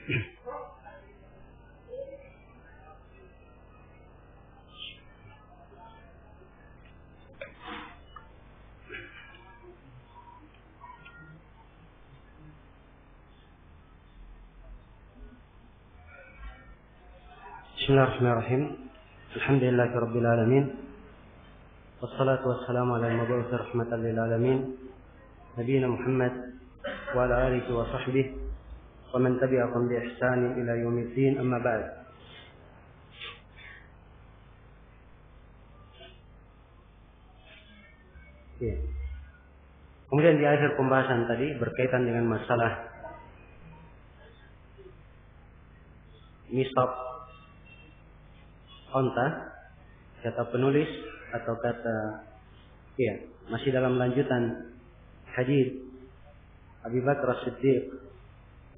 Bismillahirrahmanirrahim. Alhamdulillahirabbil alamin. Wassalatu wassalamu ala al-mab'uts rahmatan lil alamin. Nabiyina Muhammad wa ala alihi wa sahbihi wa man tabi'ahum bi ihsan ila yaumiddin, amma ba'd. Ya. Kemudian di akhir pembahasan tadi berkaitan dengan masalah nisab onta, kata penulis atau kata masih dalam lanjutan hadis Abu Bakar As-Siddiq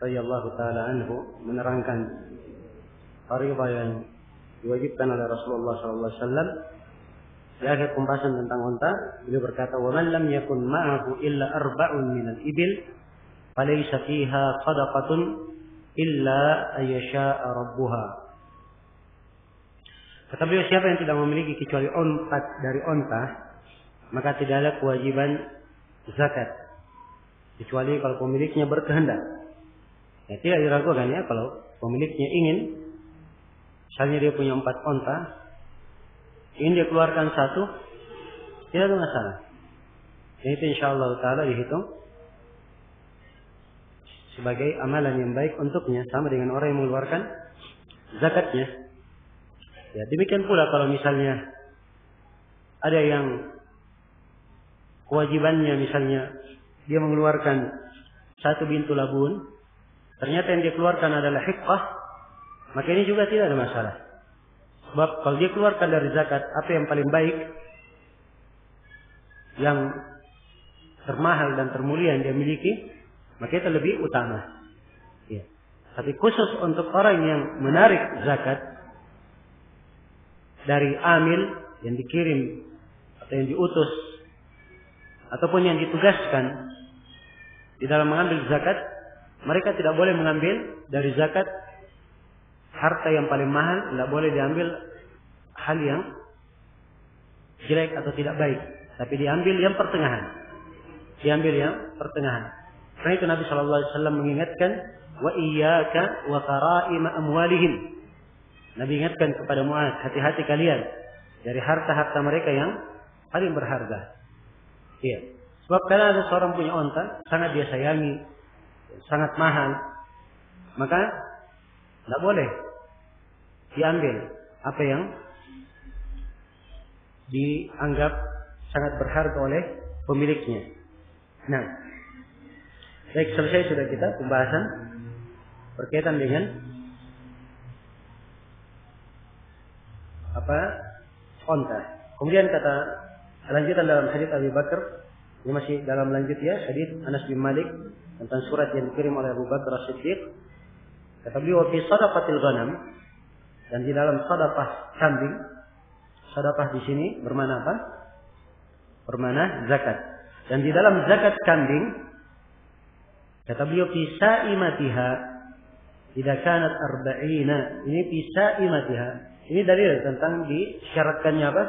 radhiyallahu taala anhu menerangkan fardhu yang diwajibkan oleh Rasulullah sallallahu alaihi wasallam. Di akhir pembahasan tentang onta, beliau berkata, "Wa man lam yakun ma'ahu illa arba'un min al-ibil, falaysa fiha shadaqatun illa ayyasha'a rabbuha." Kata beliau, siapa yang tidak memiliki kecuali 4 dari onta, maka tidak ada kewajiban zakat, kecuali kalau pemiliknya berkehendak. Ya, tidak diragukan ya, kalau pemiliknya ingin, misalnya dia punya 4 onta, ingin dia keluarkan 1, tidak ada masalah. Itu insyaallah ta'ala dihitung sebagai amalan yang baik untuknya, sama dengan orang yang mengeluarkan zakatnya. Ya, demikian pula kalau misalnya ada yang kewajibannya misalnya dia mengeluarkan 1 bintu labun, ternyata yang dia keluarkan adalah hiqqah, maka ini juga tidak ada masalah. Sebab kalau dia keluarkan dari zakat apa yang paling baik, yang termahal dan termulia yang dia miliki, maka itu lebih utama. Ya. Tapi khusus untuk orang yang menarik zakat dari amil yang dikirim atau yang diutus ataupun yang ditugaskan di dalam mengambil zakat, mereka tidak boleh mengambil dari zakat harta yang paling mahal, tidak boleh diambil hal yang jelek atau tidak baik, tapi diambil yang pertengahan. Diambil yang pertengahan. Karena itu Nabi sallallahu alaihi wasallam mengingatkan, wa iyyaka wa qara'ima amwalihim. Nabi ingatkan kepada Mu'adz, hati-hati kalian dari harta-harta mereka yang paling berharga. Iya. Sebab karena ada seorang punya onta, sangat dia sayangi, sangat mahal, maka tidak boleh diambil apa yang dianggap sangat berharga oleh pemiliknya. Nah, baik, selesai sudah kita pembahasan berkaitan dengan onta. Kemudian kata lanjutan dalam hadis Abu Bakar, ini masih dalam lanjut ya, hadis Anas bin Malik tentang surat yang dikirim oleh Abu Bakar As-Siddiq. Kata beliau, fi sadaqatil ghanam, dan di dalam sedekah kambing. Sedekah di sini bermakna apa? Bermakna zakat. Dan di dalam zakat kambing, kata beliau, fi sa'imatiha idza kanat 40. Ini fi sa'imatiha. Ini dalil tentang disyaratkannya apa?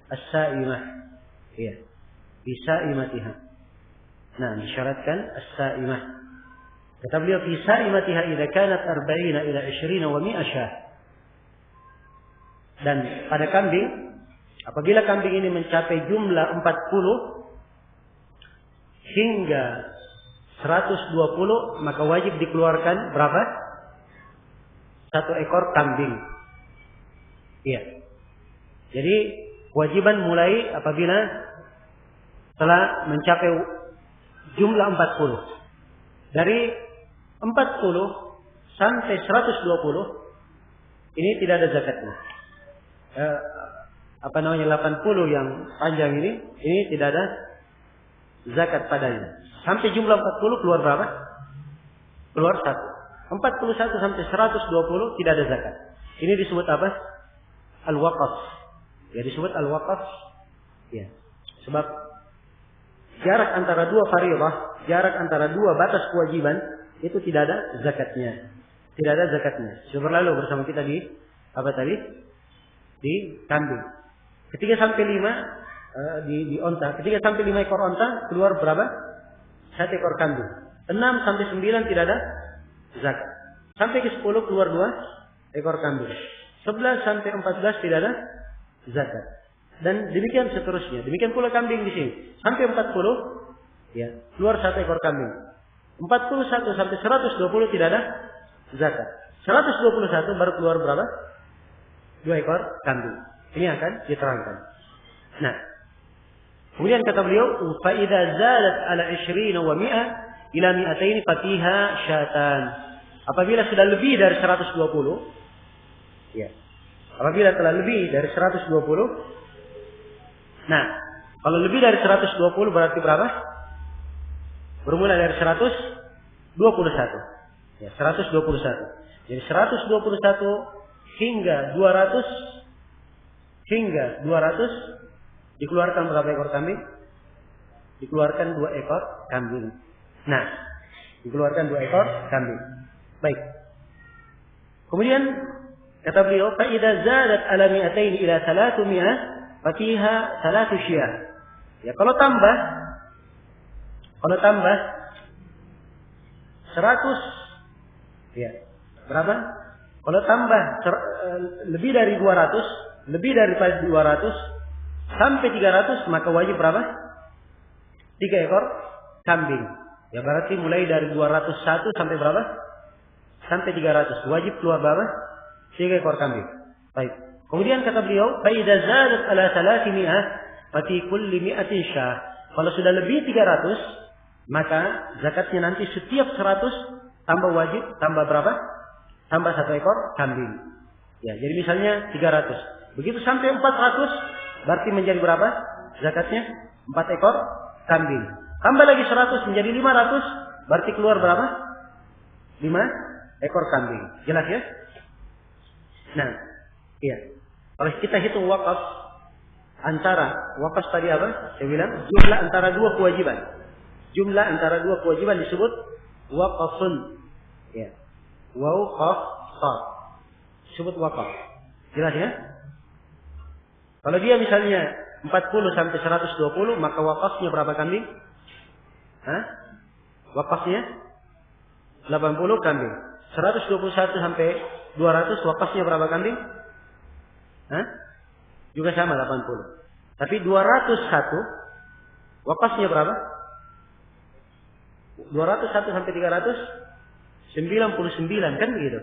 As-sa'imah. Iya. Bisa'imatiha. Nah, disyaratkan as-sa'imah. Kata beliau, fi sa'imatiha idza kanat 40 ila 20 wa 100 syah. Dan pada kambing, apabila kambing ini mencapai jumlah 40 hingga 120, maka wajib dikeluarkan berapa? 1 ekor kambing. Iya. Jadi kewajiban mulai apabila telah mencapai jumlah 40. Dari 40 sampai 120 ini tidak ada zakatnya. 80 yang panjang ini tidak ada zakat padanya. Sampai jumlah 40 keluar berapa? Keluar 1. 41 sampai 120 tidak ada zakat. Ini disebut apa? Al-waqaf. Ya, disebut al-waqaf. Ya. Sebab jarak antara 2 fardhu, jarak antara 2 batas kewajiban itu tidak ada zakatnya. tidak ada zakatnya. Sudah berlalu bersama kita di apa tadi? Di kambing. Ketika sampai 5 di onta, ketika sampai 5 ekor onta keluar berapa? 1 ekor kambing. 6 sampai 9 tidak ada zakat. Sampai ke 10 keluar 2 ekor kambing. 11 sampai 14 tidak ada zakat. Dan demikian seterusnya. Demikian pula kambing di sini. Sampai 40 ya, keluar 1 ekor kambing. 41 sampai 120 tidak ada zakat. 121 baru keluar berapa? 2 ekor kambing. Ini akan diterangkan. Nah, kemudian kata beliau, fa idza zalat ala 20 wa 100 ila 200 fatiha syatan. Apabila sudah lebih dari 120, ya. Apabila telah lebih dari 120, nah, kalau lebih dari 120 berarti berapa? Bermula dari 121. Ya, 121. Jadi 121 hingga 200 dikeluarkan berapa ekor kambing? Dikeluarkan 2 ekor kambing. Nah, dikeluarkan 2 ekor kambing. Baik. Kemudian kata beliau, fa idza zadat ala 200 ila 300 fatiha 3 syiyah. Ya, kalau tambah 100 ya. Berapa? Kalau tambah lebih dari 200, lebih daripada 200 sampai 300 maka wajib berapa? 3 ekor kambing. Ya berarti mulai dari 201 sampai berapa? Sampai 300. Wajib keluar berapa? 3 ekor kambing. Baik. Kemudian kata beliau, fa idza zadat ala 300 fa fi kulli 100 syah. Kalau sudah lebih 300, maka zakatnya nanti setiap 100 tambah wajib, tambah berapa? Tambah 1 ekor kambing. Ya, jadi misalnya 300. Begitu sampai 400, berarti menjadi berapa? Zakatnya 4 ekor kambing. Tambah lagi 100 menjadi 500, berarti keluar berapa? 5 ekor kambing. Jelas ya? Nah, iya. Kalau kita hitung wakaf wakaf tadi apa? Saya bilang jumlah antara 2 kewajiban. Jumlah antara 2 kewajiban disebut waqafun. Ya. Waqaf. Disebut waqaf. Jelas ya? Kalau dia misalnya 40 sampai 120, maka wakafnya berapa kambing? Hah? Wakafnya 80 kambing. 121 sampai 200 wakafnya berapa kambing? Hah? Juga sama 80. Tapi 201 wakafnya berapa? 201 sampai 300 99 kan begitu.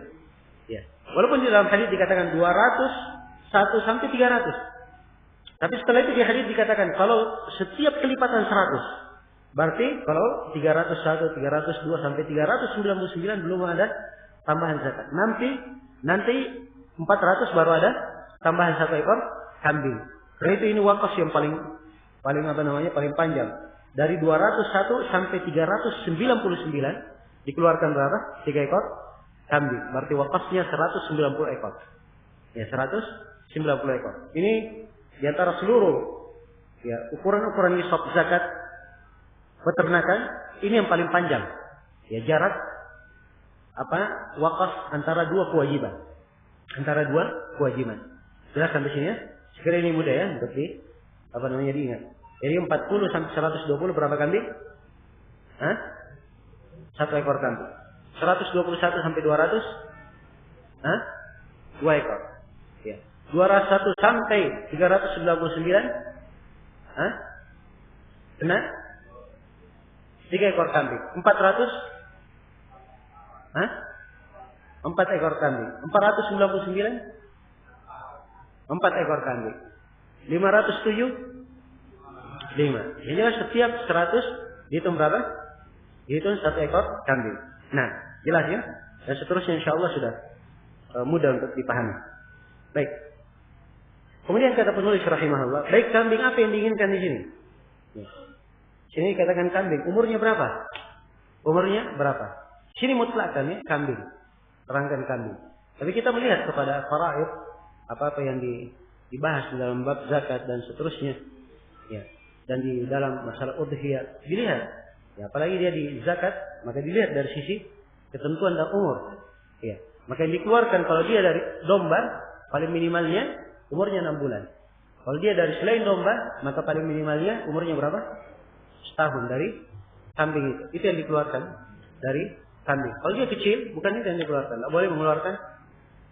Ya. Walaupun di dalam hadis dikatakan 201 sampai 300. Tapi setelah itu di hadis dikatakan kalau setiap kelipatan 100. Berarti kalau 301, 302 sampai 399 belum ada tambahan zakat. Nanti 400 baru ada tambahan 1 ekor kambing. Karena itu ini wakaf yang paling panjang. Dari 201 sampai 399 dikeluarkan berapa? 3 ekor kambing. Berarti wakafnya 190 ekor. Ya, 190 ekor. Ini di antara seluruh ya ukuran-ukuran nisab zakat peternakan, ini yang paling panjang. Ya, jarak wakaf antara 2 kewajiban. Antara 2 kewajiban. Jelas sampai sini ya? Sekiranya ini mudah ya untuk diingat. Jadi 40 sampai 120 berapa kambing? Hah? 1 ekor kambing. 121 sampai 200? Hah? 2 ekor. Ya. 201 sampai 399? Hah? Kena? 3 ekor kambing. 400? Hah? 4 ekor kambing. 499? 4 ekor kambing. 507? 5. Jadi setiap 100 dihitung berapa? Dihitung 1 ekor kambing. Nah, jelas ya? Dan seterusnya insyaallah sudah mudah untuk dipahami. Baik. Kemudian kata penulis rahimahullah, baik kambing apa yang diinginkan di sini? Sini katakan kambing, umurnya berapa? Umurnya berapa? Sini mutlakkan ya, kambing. Terangkan kambing. Tapi kita melihat kepada faraid, apa-apa yang dibahas di dalam bab zakat dan seterusnya. Ya. Dan di dalam masalah udhiyah dilihat. Ya, apalagi dia di zakat, maka dilihat dari sisi ketentuan dan umur. Ya. Maka yang dikeluarkan kalau dia dari domba, paling minimalnya umurnya 6 bulan. Kalau dia dari selain domba, maka paling minimalnya umurnya berapa? Setahun dari kambing itu. Itu yang dikeluarkan dari kambing. Kalau dia kecil, bukan itu yang dikeluarkan. Tidak boleh mengeluarkan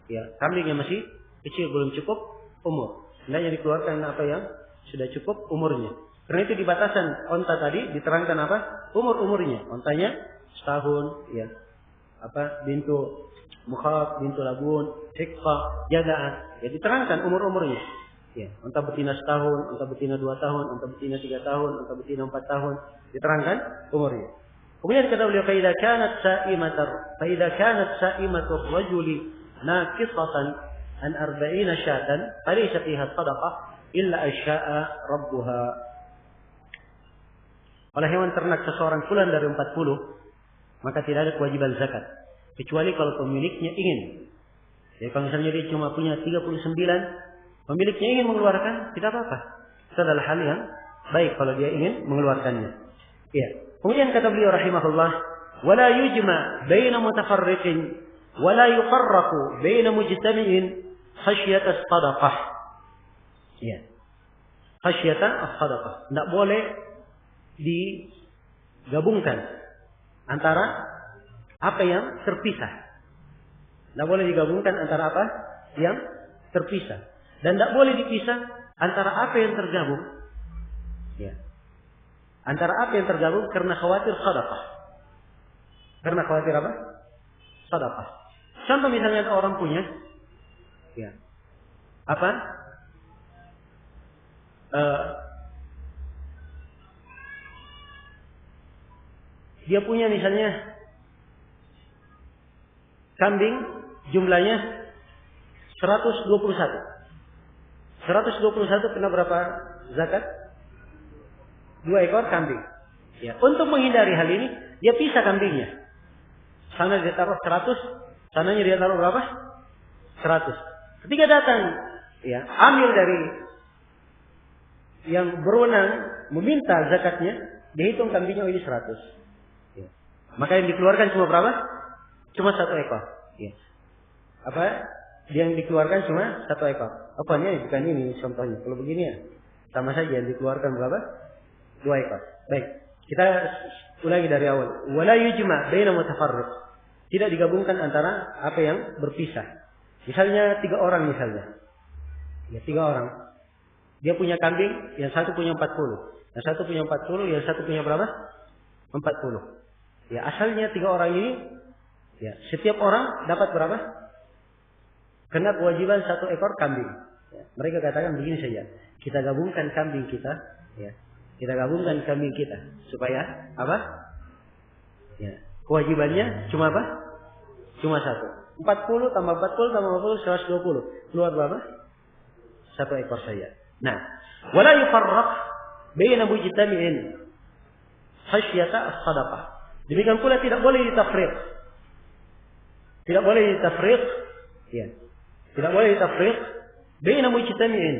ya, kambing yang masih kecil, belum cukup umur. Hendaknya dikeluarkan apa yang sudah cukup umurnya. Karena itu di batasan onta tadi diterangkan apa? Umur-umurnya. Ontanya setahun, ya. Bintu mukhab, bintu labun, hikfah, jadaan. Ya diterangkan umur-umurnya. Ya, unta betina setahun, unta betina 2 tahun, unta betina 3 tahun, unta betina 4 tahun. Diterangkan umurnya. Kemudian kata beliau, "Fa idza kanat sa'imatu rajuli naqisatan an 40 syatan, falaysa fiha shadaqah illa asya'a rabbuha." Kalau hewan ternak seseorang kurang dari 40, maka tidak ada kewajiban zakat. Kecuali kalau pemiliknya ingin. Jadi kalau misalnya dia cuma punya 39, pemiliknya ingin mengeluarkan, tidak apa-apa. Itu adalah hal yang baik kalau dia ingin mengeluarkannya. Ya. Kemudian kata beliau rahimahullah, "Wala yujma baina mutafarriqin wala yufarraqu baina mujtami'in khasyata as-sadaqah." Ya. Khasyata as-sadaqah. Tidak boleh digabungkan antara apa yang terpisah. Tidak boleh digabungkan antara apa yang terpisah. Dan tidak boleh dipisah antara apa yang tergabung. Ya. Antara apa yang tergabung karena khawatir sedekah. Karena khawatir apa? Sedekah. Contoh misalnya orang punya ya. Dia punya misalnya kambing jumlahnya 121. 121 kena berapa zakat? 2 ekor kambing. Ya, untuk menghindari hal ini, dia pisah kambingnya. Sana dia taruh 100, sananya dia taruh berapa? 100. Ketika datang, ya, amil dari yang berwenang meminta zakatnya, dihitung kambingnya ini 100. Ya. Maka yang dikeluarkan cuma berapa? Cuma 1 ekor. Ya. Yang dikeluarkan cuma 1 ekor. Apanya? Bukan ini contohnya. Kalau begini ya, sama saja yang dikeluarkan berapa? 2 ekor. Baik. Kita ulangi dari awal. Wala yujma baina mutafarriq. Tidak digabungkan antara apa yang berpisah. Misalnya 3 orang misalnya. Ya 3 orang. Dia punya kambing, yang satu punya 40. Yang satu punya 40, yang satu punya berapa? 40. Ya asalnya 3 orang ini, ya setiap orang dapat berapa? Kena kewajiban 1 ekor kambing. Ya, mereka katakan begini saja. Kita gabungkan kambing kita, ya. Kita gabungkan kambing kita supaya apa? Ya, kewajibannya cuma apa? Cuma 1. 40 tambah 40 tambah 40 120. Keluar berapa? 1 ekor saja. Nah, wala yufarraq baina mujtami'in khasyata as-sadaqah. Demikian pula tidak boleh ditafriq. Tidak boleh ditafriq, ya. Tidak boleh ditafriq baina mujtami'in.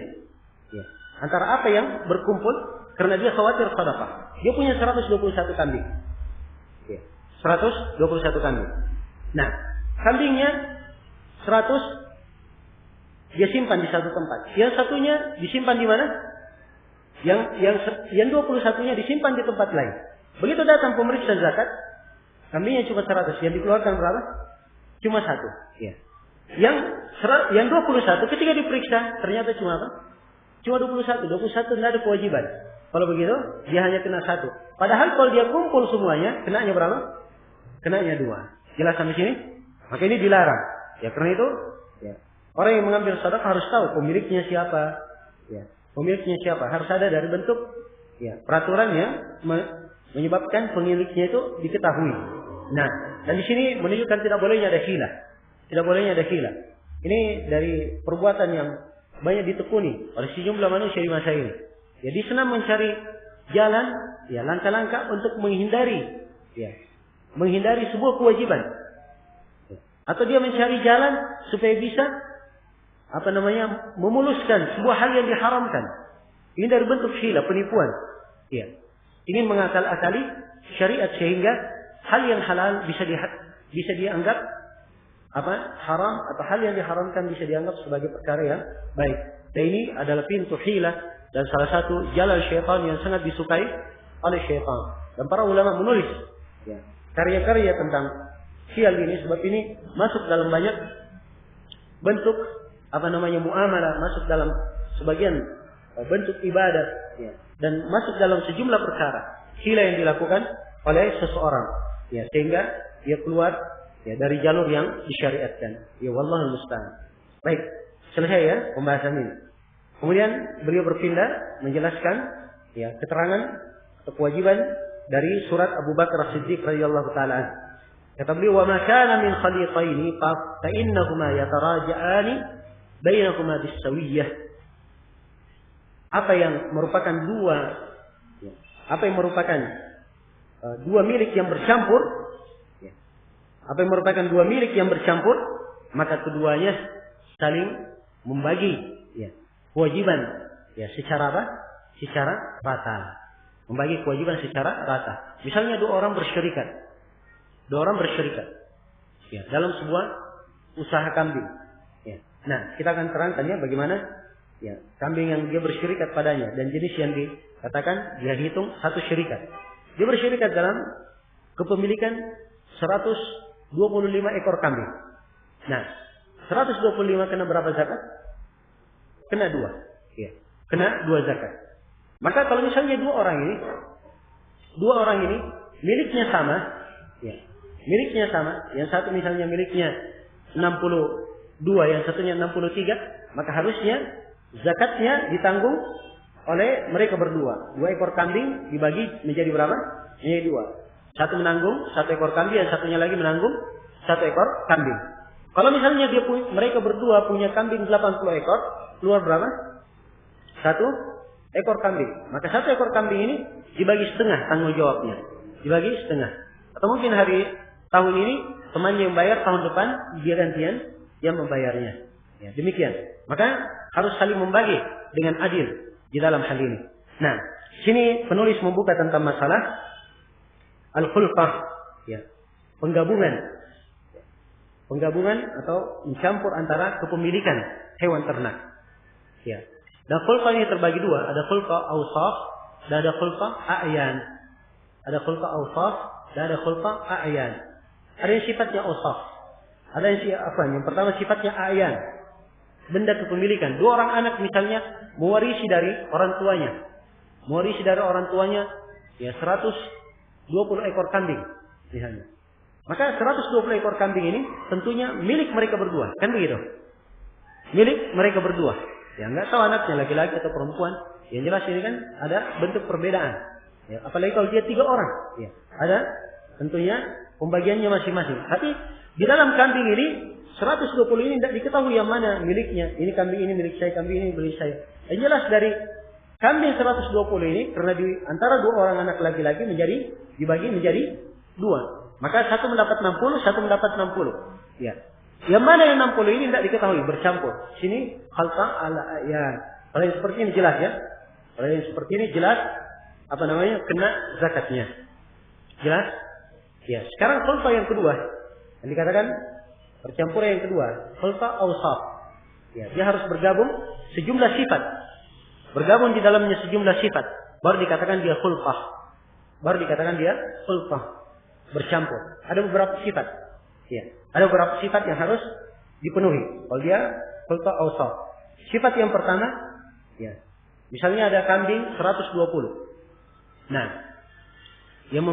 Ya. Antara apa yang berkumpul karena dia khawatir sedekah. Dia punya 121 kambing. Ya. 121 kambing. Nah, kambingnya 100 dia simpan di satu tempat. Yang satunya disimpan di mana? Yang 21-nya disimpan di tempat lain. Begitu datang pemeriksa zakat, kambingnya cuma 100. Yang dikeluarkan berapa? Cuma 1. Ya. Yang 21 ketika diperiksa ternyata cuma apa? Cuma 21. 21 tidak ada kewajiban. Kalau begitu dia hanya kena 1. Padahal kalau dia kumpul semuanya, kenanya berapa? Kenanya 2. Jelas sampai sini? Maka ini dilarang. Ya karena itu, ya, orang yang mengambil sedekah harus tahu pemiliknya siapa. Ya, pemiliknya siapa? Harus ada dari bentuk ya, peraturan yang menyebabkan pemiliknya itu diketahui. Nah, dan di sini menunjukkan tidak bolehnya ada hilah. Tidak bolehnya ada hilah. Ini dari perbuatan yang banyak ditekuni oleh sejumlah manusia di masa ini. Jadi senang mencari jalan, ya langkah-langkah untuk menghindari sebuah kewajiban. Atau dia mencari jalan supaya bisa memuluskan sebuah hal yang diharamkan. Ini dari bentuk hilah, penipuan. Ya. Ingin mengakal-akali syariat sehingga hal yang halal bisa dianggap haram atau hal yang diharamkan bisa dianggap sebagai perkara yang baik. Dan ini adalah pintu hilah dan salah satu jalan syaitan yang sangat disukai oleh syaitan. Dan para ulama menulis karya-karya tentang hiyal ini, sebab ini masuk dalam banyak bentuk muamalah, masuk dalam sebagian bentuk ibadah, dan masuk dalam sejumlah perkara hila yang dilakukan oleh seseorang, sehingga dia keluar dari jalur yang disyariatkan. Wallahul musta'an. Baik, selesai pembahasan ini. Kemudian beliau berpindah menjelaskan keterangan atau kewajiban dari surat Abu Bakar As-Siddiq radhiyallahu taala. Kata beliau, "Wa ma kana min khaliqaini fa innahuma yataraja'ani bainahuma bis-sawiyyah." Apa yang merupakan dua milik yang bercampur, maka keduanya saling membagi kewajiban secara rata. Membagi kewajiban secara rata. Misalnya dua orang bersyarikat dalam sebuah usaha kambing. Nah, kita akan terangkannya bagaimana kambing yang dia bersyarikat padanya dan jenis yang dikatakan dia hitung satu syarikat. Dia bersyarikat dalam kepemilikan 125 ekor kambing. Nah, 125 kena berapa zakat? Kena 2. Kena 2 zakat. Maka kalau misalnya dua orang ini miliknya sama, yang satu misalnya miliknya 62, yang satunya 63, maka harusnya zakatnya ditanggung oleh mereka berdua. 2 ekor kambing dibagi menjadi berapa? Menjadi 2. Satu menanggung 1 ekor kambing, yang satunya lagi menanggung 1 ekor kambing. Kalau misalnya mereka berdua punya kambing 80 ekor, keluar berapa? 1 ekor kambing. Maka 1 ekor kambing ini dibagi setengah tanggung jawabnya. Dibagi setengah. Atau mungkin tahun ini temannya yang bayar, tahun depan dia gantian yang membayarnya. Demikian. Maka harus saling membagi dengan adil di dalam hal ini. Nah, sini penulis membuka tentang masalah al-khulfah, penggabungan atau mencampur antara kepemilikan hewan ternak. Dan khulfah ini terbagi 2, ada khulfah awsaf dan ada khulfah a'yan. Ada khulfah awsaf dan ada khulfah a'yan. Ada yang sifatnya awsaf. Ada yang pertama sifatnya a'yan. Benda kepemilikan. 2 orang anak misalnya mewarisi dari orang tuanya 120 ekor kambing misalnya. Maka 120 ekor kambing ini tentunya milik mereka berdua, kan begitu? Milik mereka berdua. Enggak tahu anaknya laki-laki atau perempuan. Yang jelas ini kan ada bentuk perbedaan. Apalagi kalau dia 3 orang. Ada tentunya pembagiannya masing-masing. Tapi di dalam kambing ini 120 ini tidak diketahui yang mana miliknya. Ini kambing ini milik saya, kambing ini milik saya. Yang jelas dari kambing 120 ini karena di antara 2 orang anak laki-laki dibagi menjadi 2. Maka satu mendapat 60, satu mendapat 60. Yang mana yang 60 ini tidak diketahui, bercampur. Sini khalqah al-a'yan. Kalau yang seperti ini jelas Kalau yang seperti ini jelas kena zakatnya. Jelas? Sekarang khulfah yang kedua. Yang dikatakan percampuran yang kedua, khulfah awsaf. Dia harus bergabung sejumlah sifat. Bergabung di dalamnya sejumlah sifat. Baru dikatakan dia khulfah. Bercampur. Ada beberapa sifat. Ada beberapa sifat yang harus dipenuhi. Kalau dia khulfah awsaf. Sifat yang pertama, misalnya ada kambing 120. Nah, yang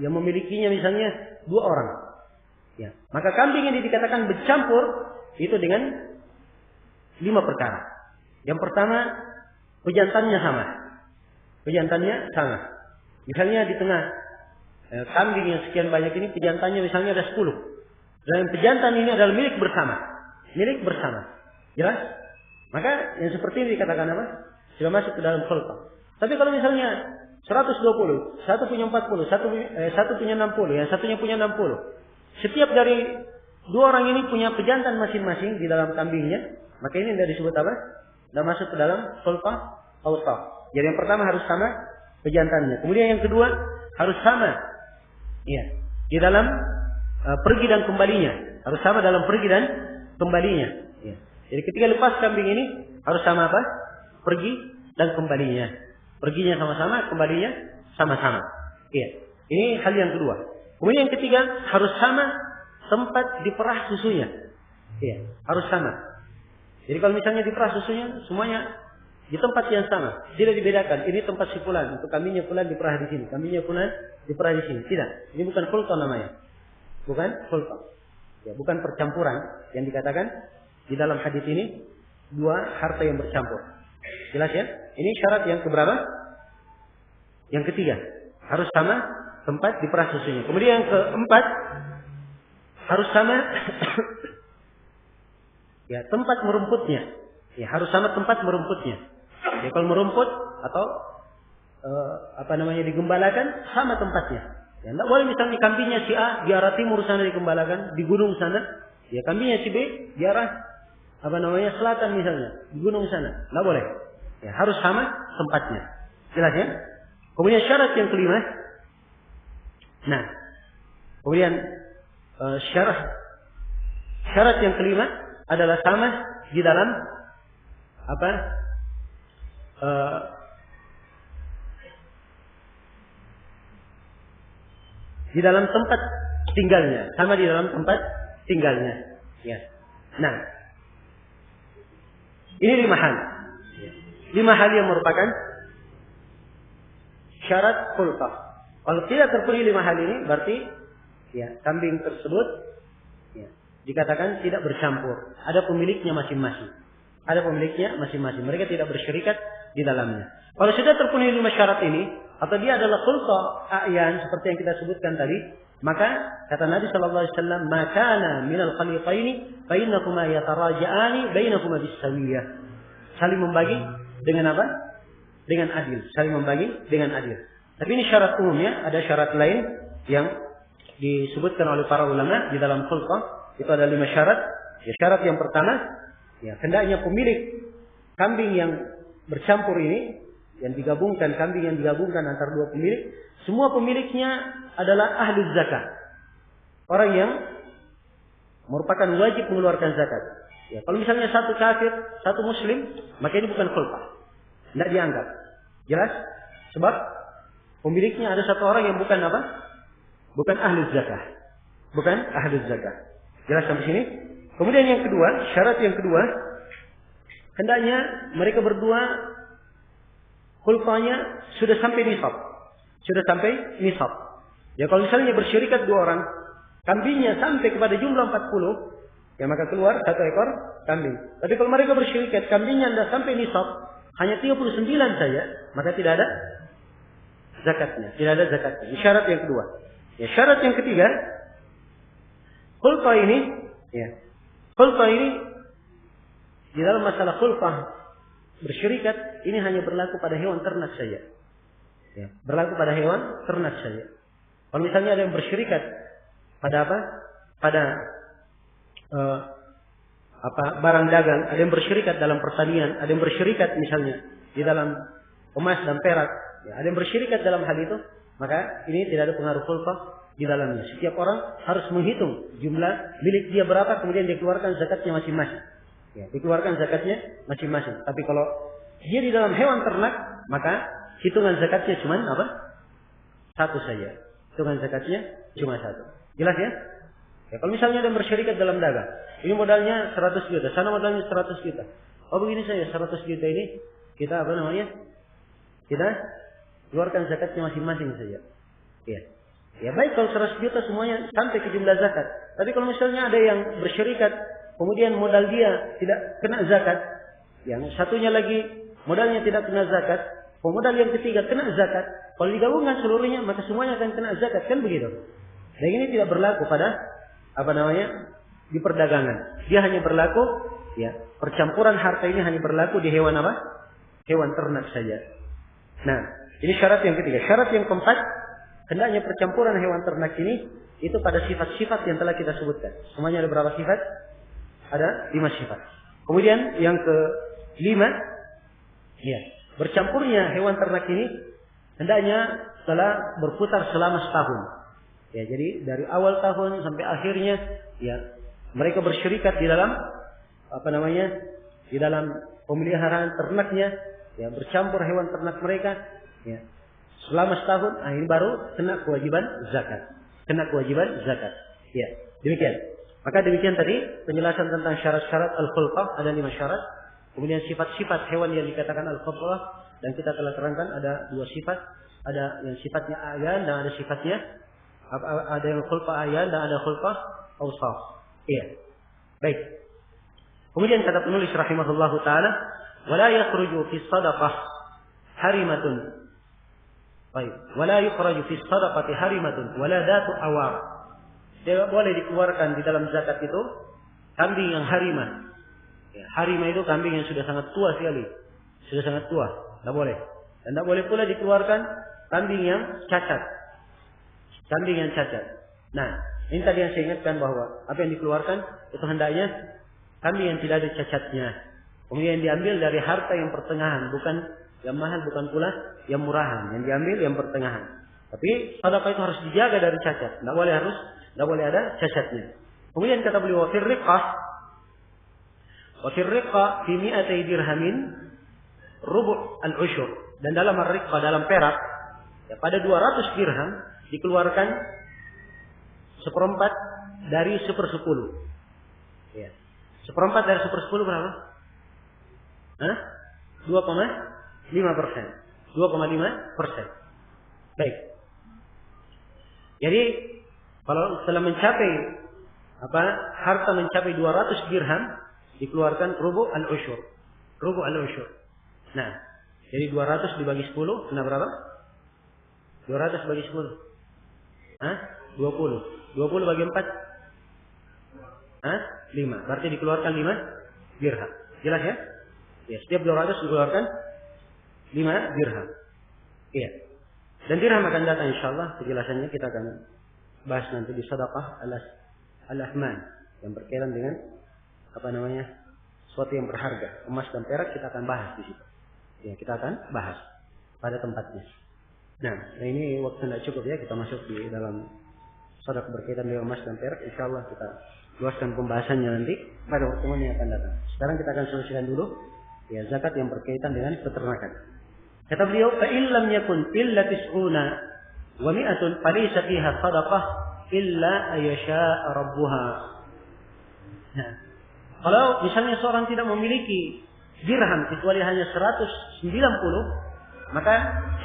memilikinya misalnya 2 orang. Maka kambing ini dikatakan bercampur itu dengan 5 perkara. Yang pertama, pejantannya sama. Misalnya di tengah kambing yang sekian banyak ini pejantannya misalnya ada 10. Dan pejantan ini adalah milik bersama. Jelas? Maka yang seperti ini dikatakan apa? Sudah masuk ke dalam khulfah. Tapi kalau misalnya 120, satu punya 40, satu punya 60, yang satunya punya 60. Setiap dari 2 orang ini punya pejantan masing-masing di dalam kambingnya, maka ini tidak disebut apa? Tidak masuk ke dalam khulfah awsaf. Jadi yang pertama harus sama pejantannya. Kemudian yang kedua harus sama di dalam pergi dan kembalinya. Harus sama dalam pergi dan kembalinya. Ya. Jadi ketika lepas kambing ini harus sama apa? Pergi dan kembalinya. Perginya sama-sama, kembalinya sama-sama. Iya. Ini hal yang kedua. Kemudian yang ketiga harus sama tempat diperah susunya. Iya, harus sama. Jadi kalau misalnya diperah susunya semuanya di tempat yang sama, tidak dibedakan. Ini tempat si fulan, untuk kambingnya fulan diperah di sini, kambingnya fulan diperah di sini. Tidak. Ini bukan khulta namanya. Bukan khulta. Ya, bukan percampuran yang dikatakan di dalam hadis ini dua harta yang bercampur. Jelas ya? Ini syarat yang keberapa? Yang ketiga, harus sama tempat diperah susunya. Kemudian yang keempat, harus sama ya tempat merumputnya. Ya, harus sama tempat merumputnya. Ya, kalau merumput atau digembalakan sama tempatnya. Ya, tidak boleh misalnya kambingnya si A di arah timur sana digembalakan di gunung sana. Ya, kambingnya si B di arah selatan misalnya di gunung sana. Tidak boleh. Ya, harus sama tempatnya. Jelas ya? Kemudian syarat yang kelima. Nah, kemudian syarat yang kelima adalah sama di dalam di dalam tempat tinggalnya, sama di dalam tempat tinggalnya. Ya. Nah, ini 5 hal. 5 hal yang merupakan syarat khulqah. Kalau tidak terpenuhi 5 hal ini, berarti ya kambing tersebut ya, dikatakan tidak bercampur. Ada pemiliknya masing-masing. Ada pemiliknya masing-masing. Mereka tidak bersyirikat di dalamnya. Kalau sudah terpenuhi 5 syarat ini, atau dia adalah khulqah a'yan seperti yang kita sebutkan tadi, maka kata Nabi sallallahu alaihi wasallam, "Makana minal khaliqaini fa innakuma yataraja'ani bainakuma bis-sawiyah." Saling membagi dengan apa? Dengan adil. Saling membagi dengan adil. Tapi ini syarat umumnya, ada syarat lain yang disebutkan oleh para ulama di dalam khulqah. Itu ada 5 syarat. Ya, syarat yang pertama, ya, hendaknya pemilik kambing yang bercampur ini, kambing yang digabungkan antara dua pemilik, semua pemiliknya adalah ahli zakat. Orang yang merupakan wajib mengeluarkan zakat. Ya, kalau misalnya satu kafir, satu muslim, maka ini bukan khulqah. Tidak dianggap. Jelas? Sebab pemiliknya ada satu orang yang bukan apa? Bukan ahli zakat. Bukan ahli zakat. Jelas sampai sini? Kemudian yang kedua, syarat yang kedua, hendaknya mereka berdua khulqahnya sudah sampai nisab. Sudah sampai nisab. Ya, kalau misalnya bersyirikat 2 orang, kambingnya sampai kepada jumlah 40, ya maka keluar 1 ekor kambing. Tapi kalau mereka bersyirikat, kambingnya tidak sampai nisab, hanya 39 saja, maka tidak ada zakatnya. Tidak ada zakatnya. Ini syarat yang kedua. Ya, syarat yang ketiga, khulqah ini, ya, khulqah ini di dalam masalah khulqah bersyirikat ini hanya berlaku pada hewan ternak saja. Ya, berlaku pada hewan ternak saja. Kalau misalnya ada yang bersyirikat pada apa? Pada barang dagang, ada yang bersyirikat dalam pertanian, ada yang bersyirikat misalnya di dalam emas dan perak, ya, ada yang bersyirikat dalam hal itu, maka ini tidak ada pengaruh khulqah di dalamnya. Setiap orang harus menghitung jumlah milik dia berapa, kemudian dikeluarkan zakatnya masing-masing. Ya, dikeluarkan zakatnya masing-masing. Tapi kalau dia di dalam hewan ternak, maka hitungan zakatnya cuma apa? 1 saja. Hitungan zakatnya cuma 1. Jelas ya? Ya, kalau misalnya ada bersyirikat dalam dagang, ini modalnya 100 juta, sana modalnya 100 juta. Oh begini saja, 100 juta ini kita kita keluarkan zakatnya masing-masing saja. Ya. Ya baik kalau 100 juta semuanya sampai ke jumlah zakat. Tapi kalau misalnya ada yang bersyirikat, kemudian modal dia tidak kena zakat, yang satunya lagi modalnya tidak kena zakat, pemodal yang ketiga kena zakat. Kalau digabungkan seluruhnya, maka semuanya akan kena zakat, kan begitu? Dan ini tidak berlaku pada di perdagangan. Dia hanya berlaku, ya, percampuran harta ini hanya berlaku di hewan apa? Hewan ternak saja. Nah, ini syarat yang ketiga. Syarat yang keempat, hendaknya percampuran hewan ternak ini itu pada sifat-sifat yang telah kita sebutkan. Semuanya ada berapa sifat? Ada 5 sifat. Kemudian yang ke-5, ya, bercampurnya hewan ternak ini hendaknya telah berputar selama setahun. Ya, jadi dari awal tahun sampai akhirnya, ya, mereka bersyirikat di dalam di dalam pemeliharaan ternaknya, ya, bercampur hewan ternak mereka, ya, selama setahun. Ini baru kena kewajiban zakat. Ya, demikian. Maka demikian tadi penjelasan tentang syarat-syarat al-khulqah, ada 5 syarat. Kemudian sifat-sifat hewan yang dikatakan al-khulqah, dan kita telah terangkan ada 2 sifat, ada yang sifatnya ayan dan ada sifatnya ada yang khulqah ayan dan ada khulqah awsaf. Iya. Baik. Kemudian kata penulis rahimahullahu taala, "Wala yakhruju fi shadaqah harimatun." Baik. "Wala yukhraju fi shadaqati harimatun wala datu awar." Tidak boleh dikeluarkan di dalam zakat itu kambing yang harima. Ya, harima itu kambing yang sudah sangat tua sekali. Sudah sangat tua. Tidak boleh. Dan tidak boleh pula dikeluarkan kambing yang cacat. Nah, ini tadi yang saya ingatkan bahwa apa yang dikeluarkan itu hendaknya kambing yang tidak ada cacatnya. Kemudian diambil dari harta yang pertengahan, bukan yang mahal, bukan pula yang murahan. Yang diambil yang pertengahan. Tapi sedekah itu harus dijaga dari cacat. Tidak boleh ada cacatnya. Kemudian kata beliau, wa fir riqah fi mi'atay dirhamin rubu' al-usyur. Dan dalam ar-riqah, dalam perak, ya, pada 200 dirham dikeluarkan 1/4 dari 1/10. Ya. 1/4 dari 1/10 berapa? 2,5%. 2,5%. Baik. Jadi kalau setelah mencapai harta mencapai 200 dirham dikeluarkan rubu' al-usyur. Nah, jadi 200 dibagi 10 kena berapa? 200 bagi 10. 20. 20 bagi 4? 5. Berarti dikeluarkan 5 dirham. Jelas ya? Ya, setiap 200 dikeluarkan 5 dirham. Iya. Dan dirham akan datang insyaallah, penjelasannya kita akan bahas nanti di sedekah al-ahman yang berkaitan dengan sesuatu yang berharga, emas dan perak, kita akan bahas di situ. Ya, kita akan bahas pada tempatnya. Nah, ini waktu tidak cukup ya, kita masuk di dalam sedekah berkaitan dengan emas dan perak. Insyaallah kita luaskan pembahasannya nanti pada pertemuan yang akan datang. Sekarang kita akan selesaikan dulu ya zakat yang berkaitan dengan peternakan. Kata beliau, "Fa in lam yakun illa tis'una wa mi'atun falaysa fiha shadaqah illa ayasha rabbuha." Nah, kalau misalnya seorang tidak memiliki dirham kecuali hanya 190, maka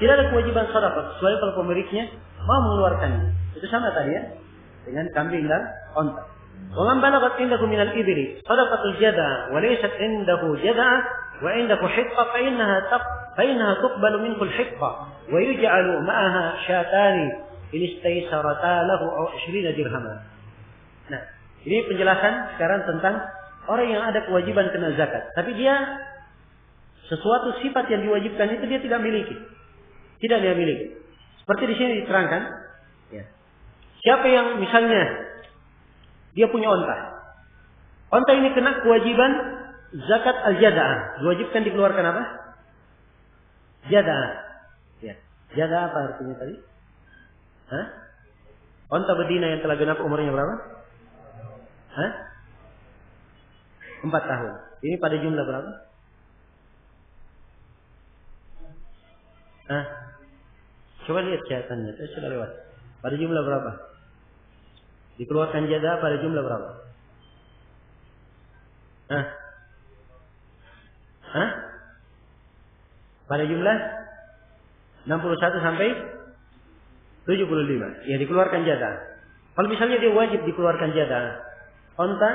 tidak ada kewajiban sedekah kecuali kalau pemiliknya mau mengeluarkannya. Itu sama tadi ya dengan kambing dan unta. Wa man balagat indahu min al-ibli sadaqatul jada' wa laysat indahu jada' wa indahu hiqqa fa innaha tuqbalu minhu al-hiqqa wa yuj'alu ma'aha syatani in istaysarata lahu 20 dirhaman. Nah, ini penjelasan sekarang tentang orang yang ada kewajiban kena zakat, tapi dia sesuatu sifat yang diwajibkan itu dia tidak miliki. Tidak dia miliki. Seperti di sini diterangkan, ya. Siapa yang misalnya dia punya onta. Onta ini kena kewajiban zakat al-jada'ah. Diwajibkan dikeluarkan apa? Jada'ah. Ya. Jada'ah apa artinya tadi? Onta betina yang telah genap umurnya berapa? 4 tahun. Ini pada jumlah berapa? Coba lihat catatannya. Saya sudah lewat. Pada jumlah berapa? Dikeluarkan jada pada jumlah berapa? Pada jumlah 61 sampai 75. Ya, dikeluarkan jada. Kalau misalnya dia wajib dikeluarkan jada, onta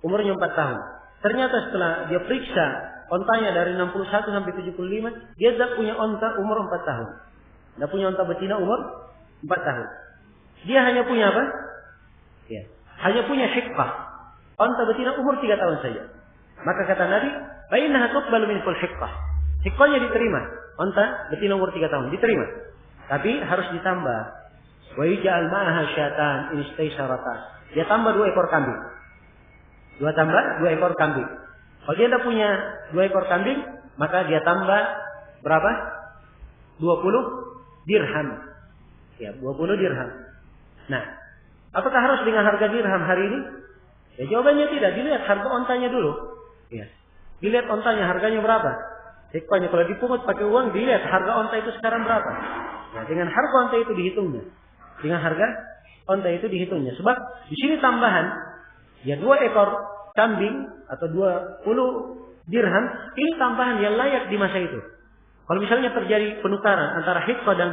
umurnya 4 tahun. Ternyata setelah dia periksa ontanya dari 61 sampai 75, dia tidak punya onta umur 4 tahun. Tidak punya onta betina umur 4 tahun. Dia hanya punya apa? Ya, hanya punya hiqqah. Onta betina umur 3 tahun saja. Maka kata Nabi, "Fa innaha tuqbalu minhu al-hiqqah." Hiqqahnya diterima. Onta betina umur 3 tahun diterima. Tapi harus ditambah. Wa yuj'al ma'aha syatan in istaysarata. Dia tambah 2 ekor kambing. 2 ekor kambing. Kalau dia tidak punya 2 ekor kambing, maka dia tambah berapa? 20 dirham. Ya, 20 dirham. Nah, apakah harus dengan harga dirham hari ini? Ya jawabannya tidak. Dilihat harga ontanya dulu. Ya. Dilihat ontanya harganya berapa. Hikmahnya kalau dipungut pakai uang, dilihat harga onta itu sekarang berapa. Nah, dengan harga onta itu dihitungnya. Dengan harga onta itu dihitungnya. Sebab di sini tambahan, ya 2 ekor kambing atau 20 dirham, ini tambahan yang layak di masa itu. Kalau misalnya terjadi penukaran antara hikmah dan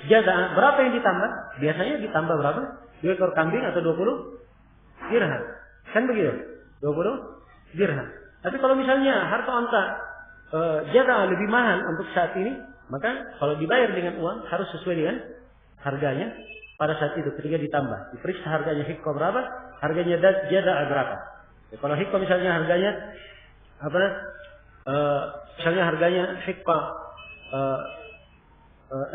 jaza'ah, berapa yang ditambah? Biasanya ditambah berapa? 2 ekor kambing atau 20 dirham. Kan begitu? 20 dirham. Tapi kalau misalnya harta onta jaza'ah lebih mahal untuk saat ini, maka kalau dibayar dengan uang harus sesuai dengan harganya pada saat itu ketika ditambah. Diperiksa harganya hikmah berapa, harganya jaza'ah berapa. Ya, kalau hikmah misalnya harganya misalnya harganya hikmah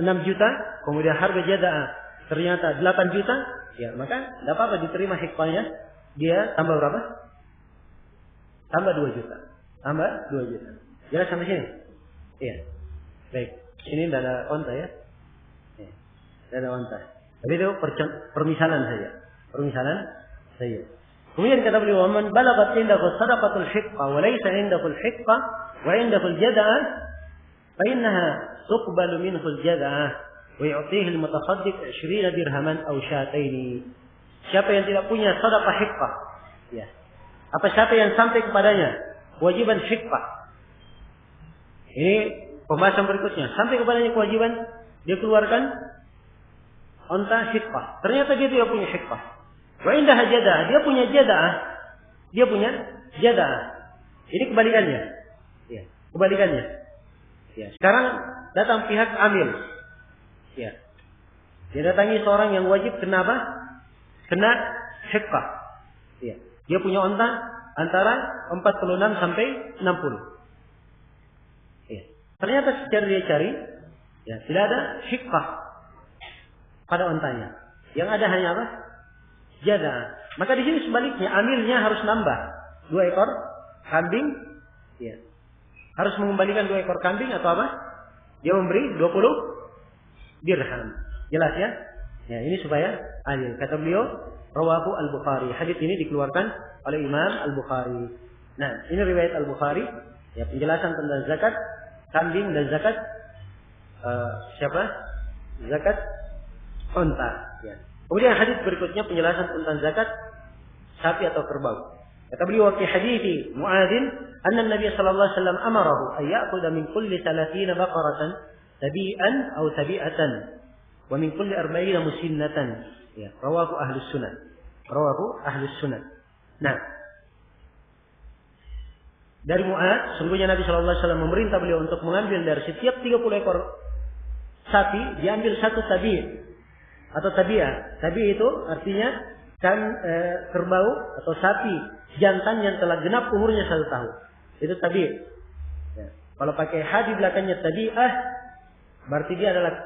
6 juta, kemudian harga jaza'ah ternyata 8 juta, ya maka tidak apa-apa diterima hikmahnya, dia tambah berapa? Tambah 2 juta. Tambah 2 juta. Jelas sampai sini? Iya. Baik. Ini tidak ada onta ya. Tidak ada onta. Tapi itu permisalan saja. Permisalan saja. Kemudian kata beliau, "Man balagat indahu sadaqatul hiqqah wa laysa indahu al-hiqqah wa indahu al-jaza'ah, fa innaha tuqbalu minhu al-jaza'ah wa yu'tihi al-mutasaddiq 20 dirhaman aw syataini." Siapa yang tidak punya sedekah hiqqah, ya. Apa siapa yang sampai kepadanya kewajiban hiqqah. Ini pembahasan berikutnya. Sampai kepadanya kewajiban, dia keluarkan onta hiqqah. Ternyata dia tidak punya hiqqah. Wa indah jaza'ah, dia punya jaza'ah. Dia punya jaza'ah. Ini kebalikannya. Ya, kebalikannya. Ya, sekarang datang pihak amil. Ya. Dia datangi seorang yang wajib kena apa? Kena hiqqah. Ya. Dia punya onta antara 46 sampai 60. Ya. Ternyata secara dia cari, ya, tidak ada hiqqah pada ontanya. Yang ada hanya apa? Jaza'ah. Maka di sini sebaliknya, amilnya harus nambah 2 ekor kambing. Ya. Harus mengembalikan 2 ekor kambing atau apa? Dia memberi 20 dirham. Jelas ya? Ya, ini supaya adil. Kata beliau, rawahu Al-Bukhari. Hadis ini dikeluarkan oleh Imam Al-Bukhari. Nah, ini riwayat Al-Bukhari. Ya, penjelasan tentang zakat kambing dan zakat zakat unta. Ya. Kemudian hadis berikutnya penjelasan tentang zakat sapi atau kerbau. Kata beliau fi hadits Mu'adz, anna Nabi sallallahu alaihi wasallam amarahu ay ya'khudha min kulli 30 baqaratan tabi'an aw tabi'atan wa min kulli 40 musinnatan. Ya, rawahu Ahlus Sunan. Rawahu Ahlus Sunan. Nah, dari Mu'adz, sungguhnya Nabi sallallahu alaihi wasallam memerintah beliau untuk mengambil dari setiap 30 ekor sapi, diambil 1 tabi' atau tabi'ah. Tabi' itu artinya kerbau atau sapi jantan yang telah genap umurnya 1 tahun. Itu tabi'. Ya. Kalau pakai ha di belakangnya tabi'ah, berarti dia adalah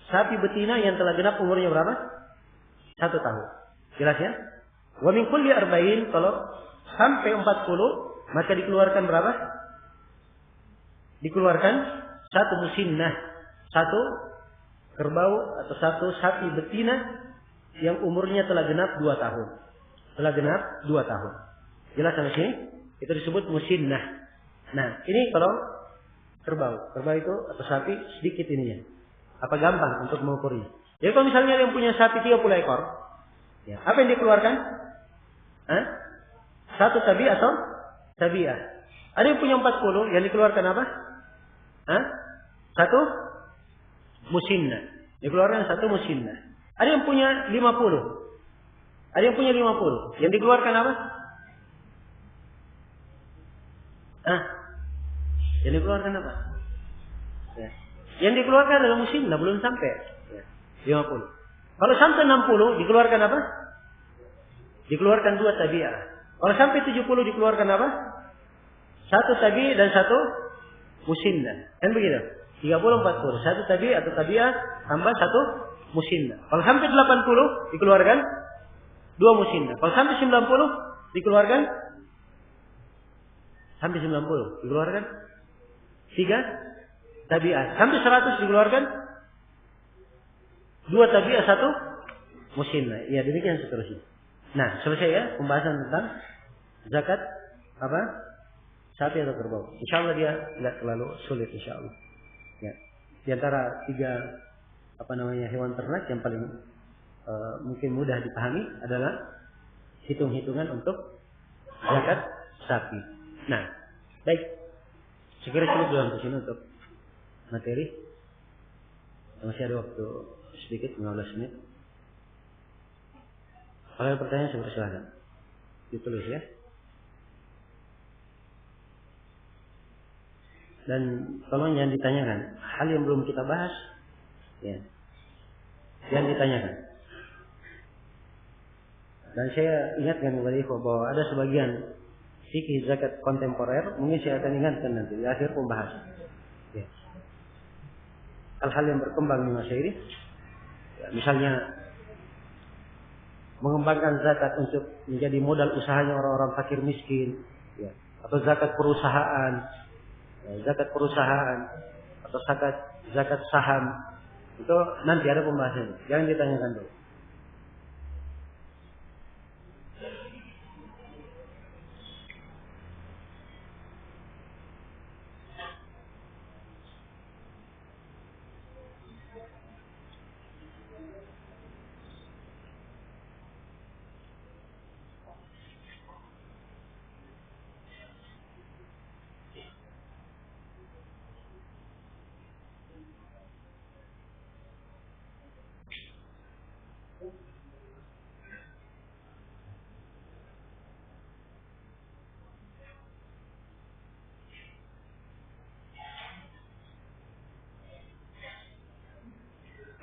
sapi betina yang telah genap umurnya berapa? 1 tahun. Jelas ya? Wa min kulli 40, kalau sampai 40, maka dikeluarkan berapa? Dikeluarkan 1 musinnah, 1 kerbau atau 1 sapi betina yang umurnya telah genap 2 tahun. Telah genap 2 tahun. Jelas sampai sini? Itu disebut musinnah. Nah, ini kalau kerbau. Kerbau itu atau sapi sedikit ininya. Apa gampang untuk mengukurnya? Jadi kalau misalnya yang punya sapi 30 ekor, ya, apa yang dikeluarkan? 1 tabi atau tabi'ah. Ada yang punya 40, yang dikeluarkan apa? 1 musinnah. Dikeluarkan 1 musinnah. Ada yang punya 50. Ada yang punya 50. Yang dikeluarkan apa? Yang dikeluarkan apa? Ya. Yang dikeluarkan adalah musinnah, belum sampai. Ya. 50. Kalau sampai 60, dikeluarkan apa? Dikeluarkan 2 tabi'ah. Kalau sampai 70, dikeluarkan apa? 1 tabi' dan 1 musinnah. Kan begitu? 30, 40. 1 tabi' atau tabi'ah tambah 1 musinnah. Kalau sampai 80 dikeluarkan 2 musinnah. Kalau sampai 90 dikeluarkan sampai 90 dikeluarkan 3 tabi'ah. Sampai 100 dikeluarkan 2 tabi'ah 1 musinna. Ya demikian seterusnya. Nah, selesai ya pembahasan tentang zakat apa? Sapi atau kerbau. Insyaallah dia tidak terlalu sulit insyaallah. Ya. Di antara 3 hewan ternak yang paling mungkin mudah dipahami adalah hitung-hitungan untuk zakat sapi. Nah, baik. Sekiranya cukup dalam sini untuk materi. Masih ada waktu sedikit 15 menit. Kalau ada pertanyaan saya persilahkan. Ditulis ya. Dan tolong jangan ditanyakan hal yang belum kita bahas. Ya. Jangan ditanyakan. Dan saya ingatkan kepada ikhwah bahwa ada sebagian fikih zakat kontemporer, mungkin saya akan ingatkan nanti di akhir pembahasan. Ya. Hal-hal yang berkembang di masa ini, ya, misalnya mengembangkan zakat untuk menjadi modal usahanya orang-orang fakir miskin, ya. Atau zakat perusahaan, ya, atau zakat saham, itu nanti ada pembahasannya. Jangan ditanyakan dulu.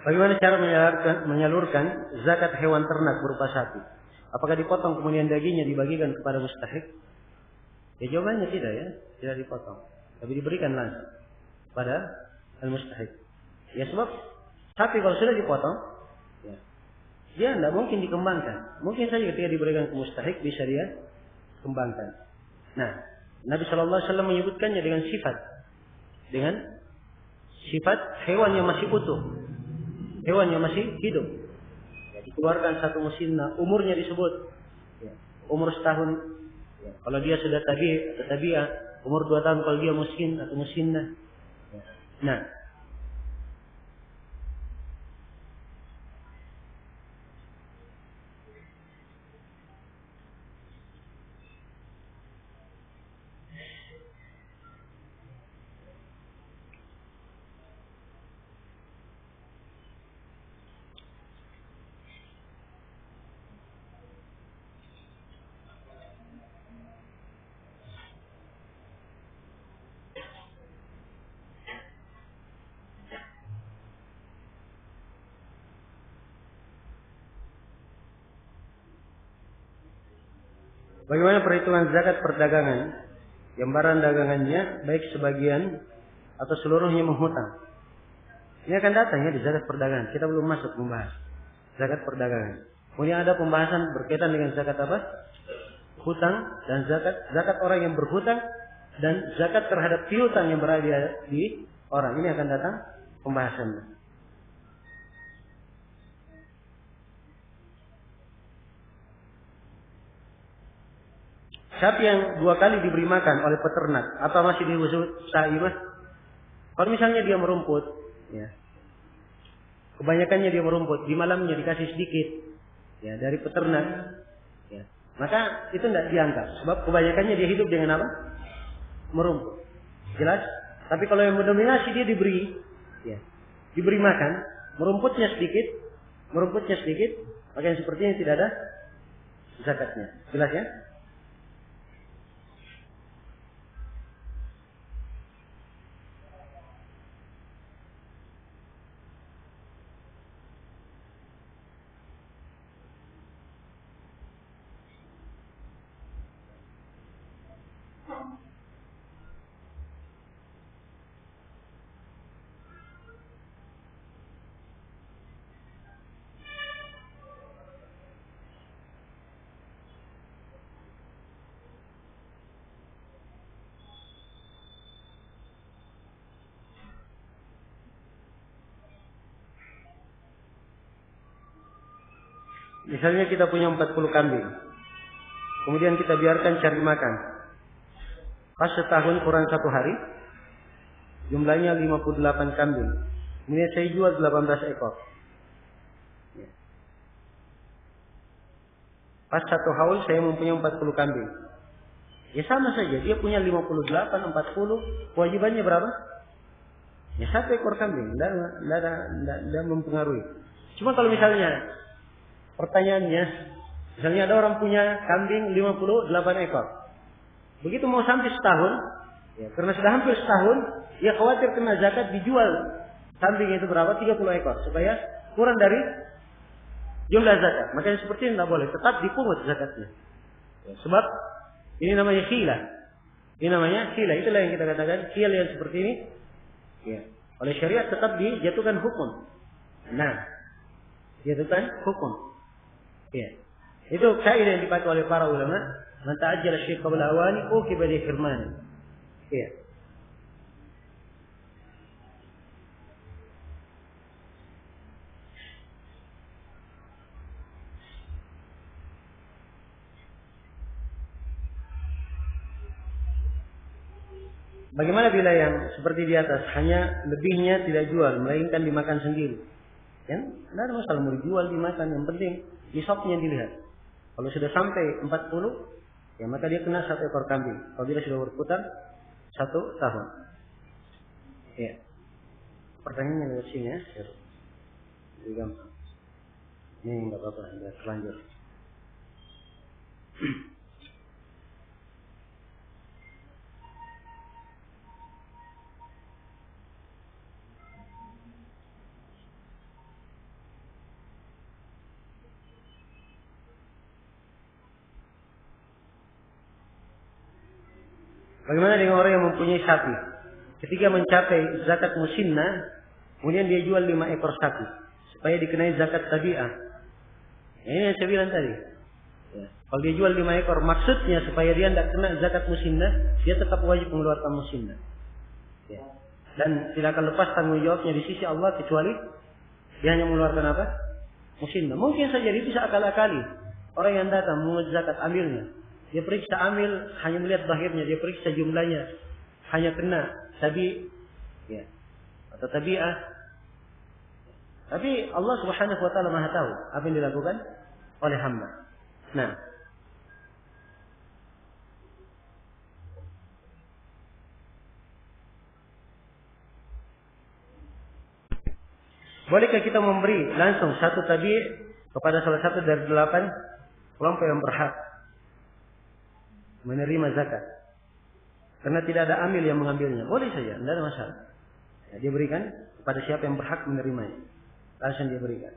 Bagaimana cara menyalurkan zakat hewan ternak berupa sapi? Apakah dipotong kemudian dagingnya dibagikan kepada mustahik? Ya jawabannya tidak ya, tidak dipotong. Tapi diberikan langsung pada al-mustahik. Ya sebab sapi kalau sudah dipotong, ya, dia tidak mungkin dikembangkan. Mungkin saja ketika diberikan ke mustahik bisa dia kembangkan. Nah, Nabi Shallallahu Alaihi Wasallam menyebutkannya dengan sifat hewan yang masih utuh. Hewan yang masih hidup, ya, dikeluarkan satu musinna, umurnya disebut, ya, umur setahun. Ya, kalau dia sudah tabiah, umur 2 tahun kalau dia musin atau musinna. Ya. Nah, bagaimana perhitungan zakat perdagangan? Yang barang dagangannya baik sebagian atau seluruhnya menghutang. Ini akan datang ya di zakat perdagangan. Kita belum masuk membahas zakat perdagangan. Kemudian ada pembahasan berkaitan dengan zakat apa? Hutang dan zakat orang yang berhutang dan zakat terhadap piutang yang berada di orang. Ini akan datang pembahasannya. Sapi yang 2 kali diberi makan oleh peternak, apa masih disebut saimah? Kalau misalnya dia merumput, ya, kebanyakannya dia merumput, di malamnya dikasih sedikit, ya, dari peternak, ya, maka itu tidak dianggap, sebab kebanyakannya dia hidup dengan apa? Merumput, jelas. Tapi kalau yang mendominasi dia diberi makan, merumputnya sedikit, maka yang seperti ini tidak ada zakatnya, jelas ya? Misalnya kita punya 40 kambing. Kemudian kita biarkan cari makan. Pas setahun kurang 1 hari, jumlahnya 58 kambing. Kemudian saya jual 18 ekor. Pas 1 haul saya mempunyai 40 kambing. Ya sama saja, dia punya 58, 40, kewajibannya berapa? Ya 1 ekor kambing, tidak mempengaruhi. Cuma kalau misalnya pertanyaannya, misalnya ada orang punya kambing 58 ekor. Begitu mau sampai setahun, ya, karena sudah hampir setahun, dia khawatir kena zakat, dijual kambing itu berapa? 30 ekor. Supaya kurang dari jumlah zakat. Makanya seperti ini tidak boleh. Tetap dipungut zakatnya. Ya, sebab ini namanya khila. Ini namanya khila. Itulah yang kita katakan khila yang seperti ini. Ya. Oleh syariat tetap dijatuhkan hukum. Nah, dijatuhkan hukum. Ya. Itu kaidah yang dipakai oleh para ulama. Man ta'ajjala syai' qabla awani uqiba bi hirmani. Ya. Bagaimana bila yang seperti di atas, hanya lebihnya tidak jual, melainkan dimakan sendiri? Kan? Tidak ada masalah mau dijual, dimakan. Yang penting nisabnya dilihat. Kalau sudah sampai 40, ya maka dia kena 1 ekor kambing. Apabila sudah berputar 1 tahun. Ya. Pertanyaannya lewat sini ya. Jadi gampang. Ini nggak apa-apa, sudah terlanjur. Bagaimana dengan orang yang mempunyai sapi? Ketika mencapai zakat musinnah, kemudian dia jual 5 ekor sapi supaya dikenai zakat tabi'ah. Ini yang saya bilang tadi. Ya. Kalau dia jual 5 ekor, maksudnya supaya dia tidak kena zakat musinnah, dia tetap wajib mengeluarkan musinnah. Ya. Dan tidak akan lepas tanggung jawabnya di sisi Allah kecuali dia hanya mengeluarkan apa? Musinnah. Mungkin saja dia bisa akal-akali. Orang yang datang mengut zakat, ambilnya. Dia periksa amil, hanya melihat zahirnya, dia periksa jumlahnya, hanya kena tabi, ya, atau tabi'ah. Tapi Allah Subhanahu wa taala Maha tahu apa yang dilakukan oleh hamba. Nah, bolehkah kita memberi langsung 1 tabi' kepada salah satu dari 8 kelompok yang berhak menerima zakat? Karena tidak ada amil yang mengambilnya. Boleh saja, tidak ada masalah. Ya, dia berikan kepada siapa yang berhak menerimanya. Langsung dia berikan.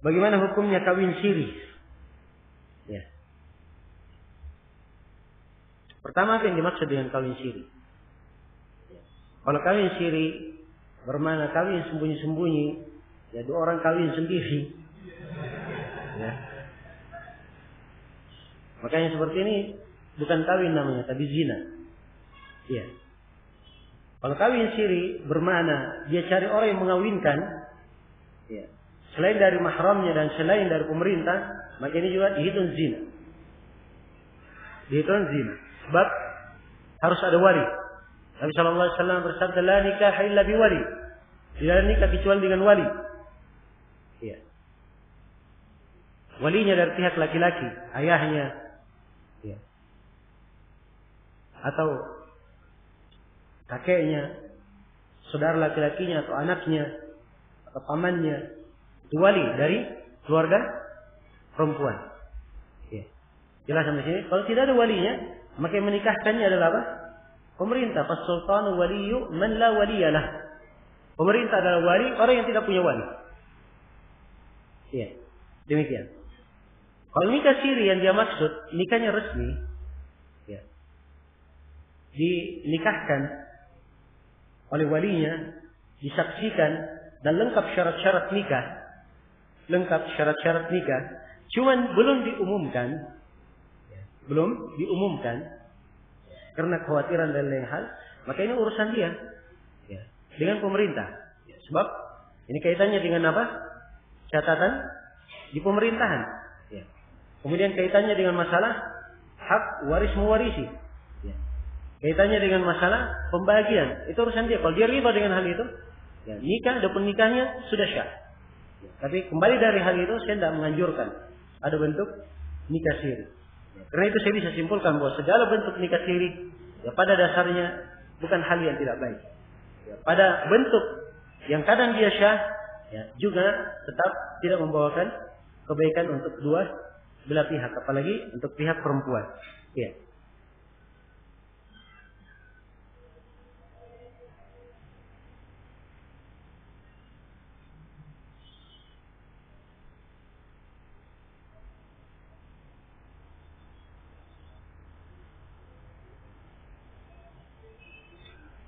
Bagaimana hukumnya kawin siri? Ya. Pertama, apa yang dimaksud dengan kawin siri? Ya. Kalau kawin siri bermakna kawin sembunyi-sembunyi, ya 2 orang kawin sendiri. Ya. Makanya seperti ini bukan kawin namanya, tapi zina. Ya. Kalau kawin siri bermakna dia cari orang yang mengawinkan, ya, selain dari mahramnya dan selain dari pemerintah, maka ini juga dihitung zina. Dihitung zina. Sebab harus ada wali. Nabi sallallahu alaihi wasallam bersabda, "La nikah illa bi wali." Tidak ada nikah kecuali dengan wali. Ya. Walinya dari pihak laki-laki, ayahnya, ya, atau kakeknya, saudara laki-lakinya atau anaknya atau pamannya, itu wali dari keluarga perempuan. Ya. Jelas sampai sini. Kalau tidak ada walinya, maka yang menikahkannya adalah apa? Pemerintah. Fas-sultanu waliyyu man la waliyalah. Pemerintah adalah wali orang yang tidak punya wali. Ya. Demikian. Kalau nikah siri yang dia maksud, nikahnya resmi, ya, dinikahkan oleh walinya, disaksikan dan lengkap syarat-syarat nikah, cuman belum diumumkan, karena kekhawatiran dan lain hal, maka ini urusan dia, ya, dengan pemerintah. Ya, sebab Ini kaitannya dengan apa? Catatan di pemerintahan. Ya. Kemudian kaitannya dengan masalah hak waris mewarisi. Ya. Kaitannya dengan masalah pembagian. Itu urusan dia. Kalau dia riba dengan hal itu, ya, nikah, adapun nikahnya sudah syah. Ya. Tapi kembali dari hal itu, saya tidak menganjurkan ada bentuk nikah siri. Ya. Karena itu saya bisa simpulkan bahwa segala bentuk nikah siri, ya, pada dasarnya bukan hal yang tidak baik. Ya. Pada bentuk yang kadang dia syah, ya, juga tetap tidak membawakan kebaikan untuk dua belah pihak, apalagi untuk pihak perempuan. Ya.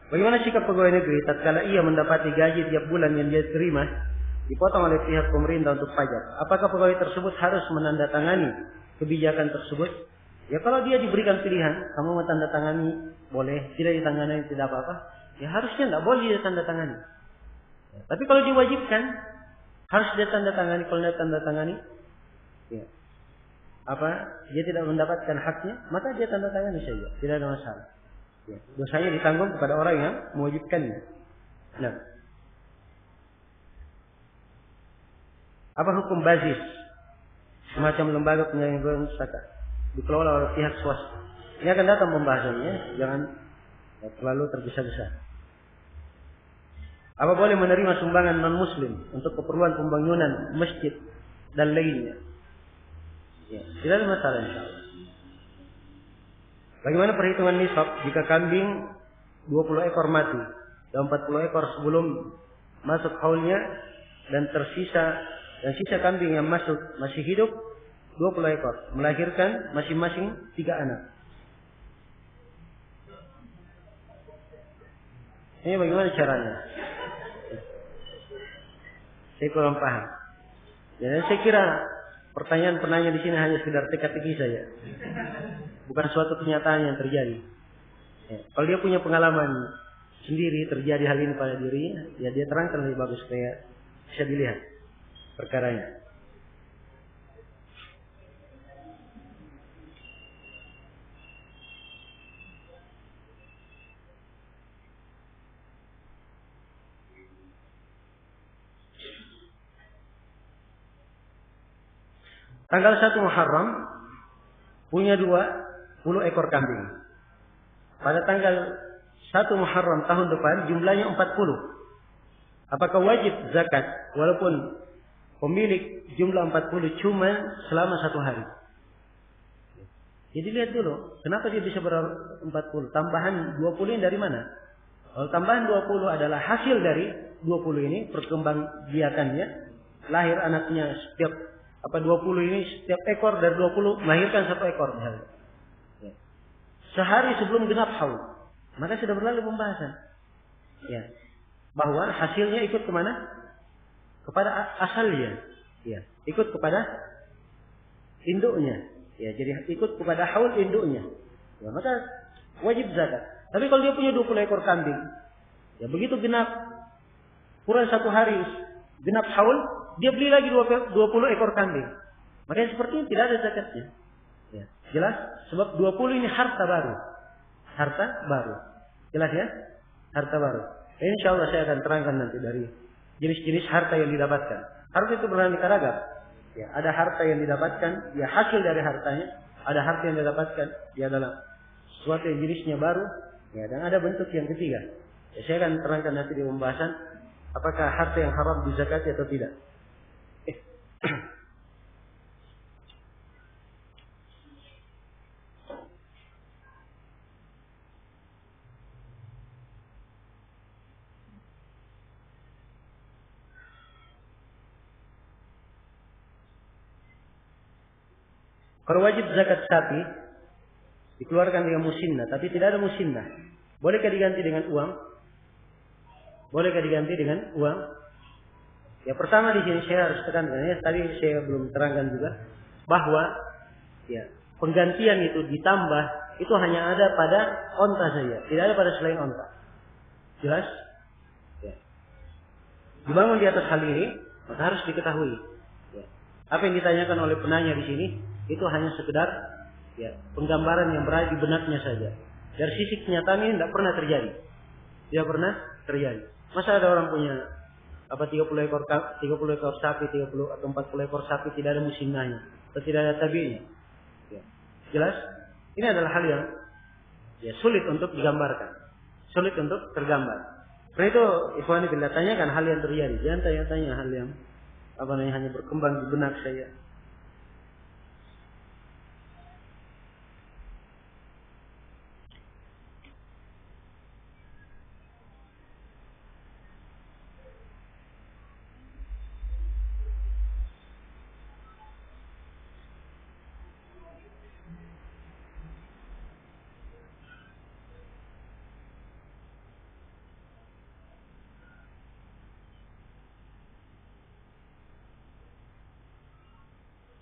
Bagaimana sikap pegawai negeri tatkala ia mendapati gaji tiap bulan yang dia terima dipotong oleh pihak pemerintah untuk pajak? Apakah pegawai tersebut harus menandatangani kebijakan tersebut? Ya, kalau dia diberikan pilihan, kamu mau tanda tangani boleh, tidak ditangani tidak apa-apa. Ya harusnya tidak boleh dia tanda tangani. Ya, tapi kalau diwajibkan harus dia tanda tangani. Kalau dia tanda tangani, ya, dia tidak mendapatkan haknya, maka dia tanda tangani saja, tidak ada masalah. Ya, dosanya ditanggung kepada orang yang mewajibkannya. Nah, apa hukum bazis, semacam lembaga penyelenggaraan zakat dikelola oleh pihak swasta? Ini akan datang pembahasannya, jangan terlalu tergesa-gesa. Apa boleh menerima sumbangan non-muslim untuk keperluan pembangunan masjid dan lainnya? Ya, tidak ada masalah insyaallah. Bagaimana perhitungan nisab jika kambing 20 ekor mati dan 40 ekor sebelum masuk haulnya dan sisa kambing yang masuk masih hidup 20 ekor melahirkan masing-masing 3 anak. Ini bagaimana caranya? Saya kurang paham. Jadi saya kira pertanyaan-pertanyaan di sini hanya sekedar teka-teki saja. Bukan suatu kenyataan yang terjadi. Ya, kalau dia punya pengalaman sendiri terjadi hal ini pada dirinya, ya dia terangkan lebih bagus supaya bisa dilihat perkaranya. Tanggal 1 Muharram punya 20 ekor kambing. Pada tanggal 1 Muharram tahun depan jumlahnya 40. Apakah wajib zakat walaupun pemilik jumlah 40 cuma selama 1 hari? Jadi lihat dulu, kenapa dia bisa ber 40? Tambahan 20 ini dari mana? Kalau tambahan 20 adalah hasil dari 20 ini, perkembangbiakannya, lahir anaknya setiap 20 ini setiap ekor dari 20 melahirkan 1 ekor misalnya. Ya. Sehari sebelum genap haul, maka sudah berlalu pembahasan. Ya. Bahwa hasilnya ikut kemana? Kepada asalnya. Ya. Ikut kepada induknya. Ya, jadi ikut kepada haul induknya. Ya, maka wajib zakat. Tapi kalau dia punya 20 ekor kambing, ya begitu genap kurang 1 hari genap haul, dia beli lagi 20 ekor kambing. Makanya seperti ini tidak ada zakatnya. Ya, jelas? Sebab 20 ini harta baru. Harta baru. Jelas ya? Harta baru. Insya Allah saya akan terangkan nanti dari jenis-jenis harta yang didapatkan. Harta itu beraneka ragam. Ya, ada harta yang didapatkan, ya hasil dari hartanya. Ada harta yang didapatkan, dia adalah sesuatu yang jenisnya baru. Ya, dan ada bentuk yang ketiga. Ya, saya akan terangkan nanti di pembahasan apakah harta yang haram dizakati atau tidak. Kalau wajib zakat sapi dikeluarkan dengan musinnah, tapi tidak ada musinnah, bolehkah diganti dengan uang? Bolehkah diganti dengan uang? Ya, pertama di sini saya harus tekankan, ya tadi saya belum terangkan juga bahwa ya penggantian itu ditambah itu hanya ada pada onta saja, tidak ada pada selain onta. Jelas? Ya. dibangun di atas hal ini, maka harus diketahui. Ya. Apa yang ditanyakan oleh penanya di sini itu hanya sekedar ya, penggambaran yang berada di benaknya saja. Dari sisi kenyataan ini tidak pernah terjadi. Tidak pernah terjadi. Masa ada orang punya 30 ekor sapi, 30 atau 40 ekor sapi tidak ada musimnya atau tidak ada tabinya. Ya. Jelas? Ini adalah hal yang ya, sulit untuk digambarkan. Sulit untuk tergambar. Karena itu ikhwani bila tanyakan hal yang terjadi. Jangan tanya-tanya hal yang hanya berkembang di benak saya.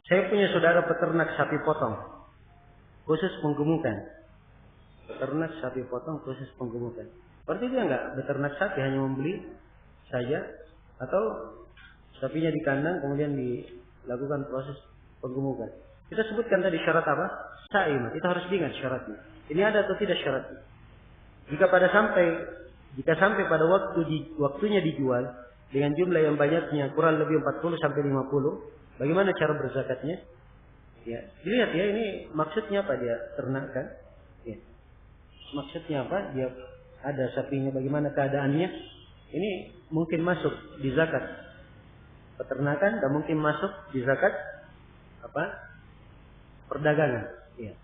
Saya punya saudara peternak sapi potong, khusus penggemukan. Peternak sapi potong khusus penggemukan. Berarti dia enggak beternak sapi, hanya membeli saja, atau sapinya di kandang kemudian dilakukan proses penggemukan. Kita sebutkan tadi syarat apa? Sa'im. Kita harus diingat syaratnya. Ini ada atau tidak syaratnya? Jika sampai pada waktunya dijual dengan jumlah yang banyaknya kurang lebih 40 sampai 50. Bagaimana cara berzakatnya? Ya, dilihat ya, ini maksudnya apa dia ternakkan? Ya. Maksudnya apa? Dia ada sapinya, bagaimana keadaannya? Ini mungkin masuk di zakat peternakan dan mungkin masuk di zakat perdagangan. Ya.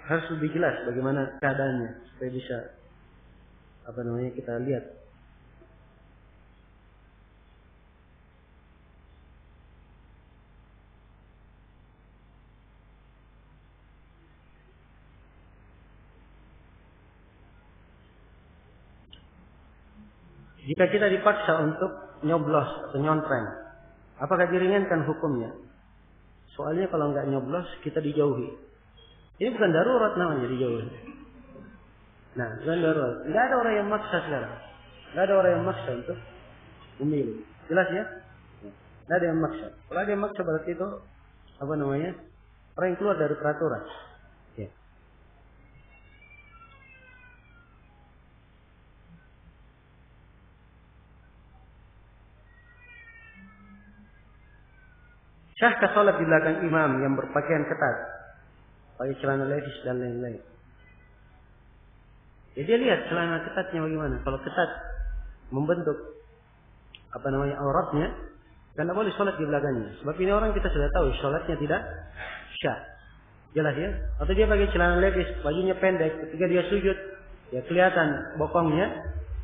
Harus lebih jelas bagaimana keadaannya supaya bisa kita lihat. Jika kita dipaksa untuk nyoblos atau nyontreng, apakah diringankan hukumnya? Soalnya kalau nggak nyoblos kita dijauhi. Ini bukan darurat namanya dijauhi. Nah, bukan darurat. Nggak ada orang yang maksa sekarang. Nggak ada orang yang maksa untuk memilih. Jelas ya? Nggak ada yang maksa. Kalau ada yang maksa berarti itu orang yang keluar dari peraturan. Ya. Syahkah salat di belakang imam yang berpakaian ketat, pakai celana levis dan lain-lain? Jadi dia lihat celana ketatnya bagaimana. Kalau ketat membentuk auratnya, kan tidak boleh salat di belakangnya. Sebab ini orang kita sudah tahu salatnya tidak syah. Jelas ya? Atau dia pakai celana levis, bajunya pendek, ketika dia sujud, ya kelihatan bokongnya.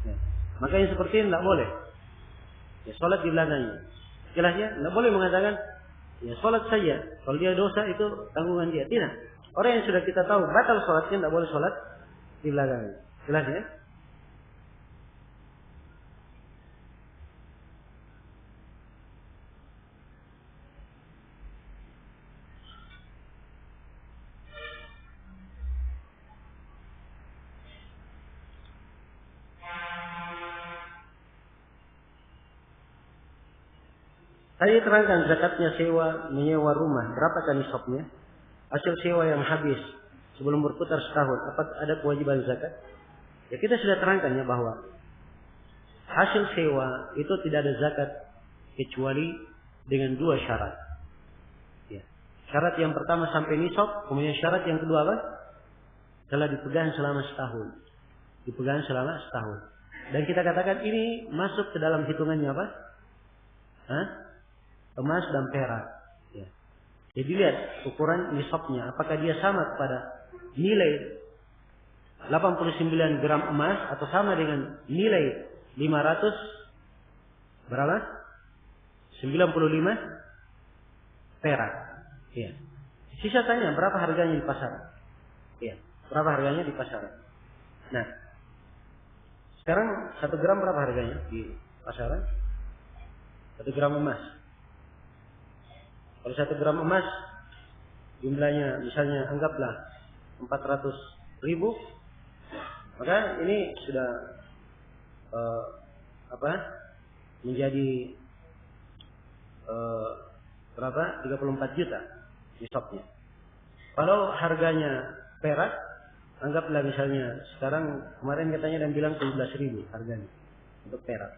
Ya. Maka yang seperti ini tidak boleh. Ya, salat di belakangnya. Jelas ya? Tidak boleh mengatakan ya sholat saja. Kalau dia dosa itu tanggungan dia. Tidak. Orang yang sudah kita tahu batal sholatnya tidak boleh sholat di belakangnya. Jelas ya? Saya terangkan zakatnya menyewa rumah. Berapakah nisabnya? Hasil sewa yang habis sebelum berputar setahun, apa ada kewajiban zakat? Ya kita sudah terangkan ya bahwa hasil sewa itu tidak ada zakat kecuali dengan dua syarat. Ya. Syarat yang pertama sampai nisab, kemudian syarat yang kedua apa? Telah dipegang selama setahun. Dipegang selama setahun. Dan kita katakan ini masuk ke dalam hitungannya apa? Emas dan perak. Ya. Jadi lihat ukuran nisabnya. Apakah dia sama kepada nilai 89 gram emas atau sama dengan nilai 500 berapa? 95 perak. Ya. Sisa tanya berapa harganya di pasaran? Ya. Berapa harganya di pasaran? Nah, sekarang 1 gram berapa harganya di pasaran? 1 gram emas. Kalau 1 gram emas jumlahnya misalnya anggaplah 400.000, maka ini sudah menjadi berapa? 34 juta nisabnya. Kalau harganya perak, anggaplah misalnya sekarang kemarin katanya dan bilang 17.000 harganya untuk perak.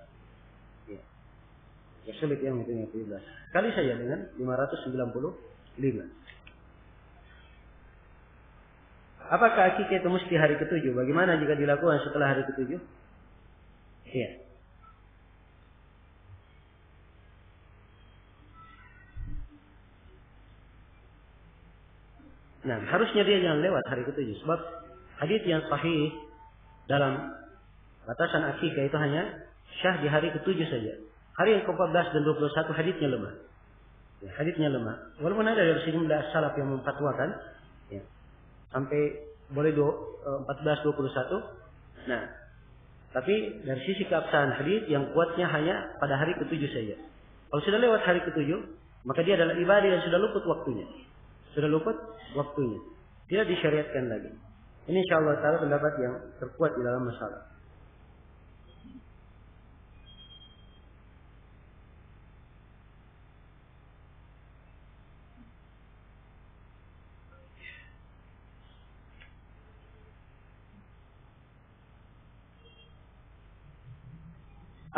Ya, ya sulit yang itu 17. Kali saja dengan 595. Apakah akikah itu mesti hari ke-7? Bagaimana jika dilakukan setelah hari ke-7? Iya. Nah, harusnya dia jangan lewat hari ke-7. Sebab hadits yang sahih dalam batasan akikah itu hanya syah di hari ke-7 saja. Hari yang ke-14 dan 21 haditsnya lemah. Ya, haditsnya lemah. Walaupun ada dari sejumlah salaf yang memfatwakan, ya, sampai boleh 14-21. Nah, tapi dari sisi keabsahan hadits yang kuatnya hanya pada hari ke-7 saja. Kalau sudah lewat hari ke-7, maka dia adalah ibadah yang sudah luput waktunya. Sudah luput waktunya. Tidak disyariatkan lagi. Ini insyaallah taala pendapat yang terkuat di dalam masalah.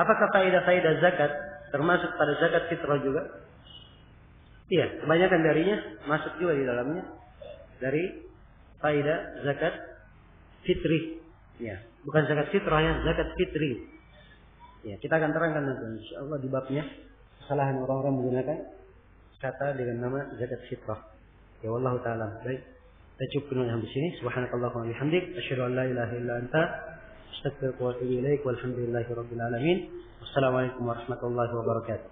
Apakah faedah-faedah zakat termasuk pada zakat fitrah juga? Iya, kebanyakan darinya masuk juga di dalamnya dari faedah zakat fitri. Ya, bukan zakat fitrah ya, zakat fitri. Ya, kita akan terangkan nanti insyaallah di babnya kesalahan orang-orang menggunakan kata dengan nama zakat fitrah. Ya wallahu taala. Baik. Kita cukupkan sampai sini. Subhanakallahumma wa bihamdik asyhadu an la ilaha illa anta astaghfiruka wa atubu ilaik. Walhamdulillahirabbil alamin. Wassalamualaikum warahmatullahi wabarakatuh.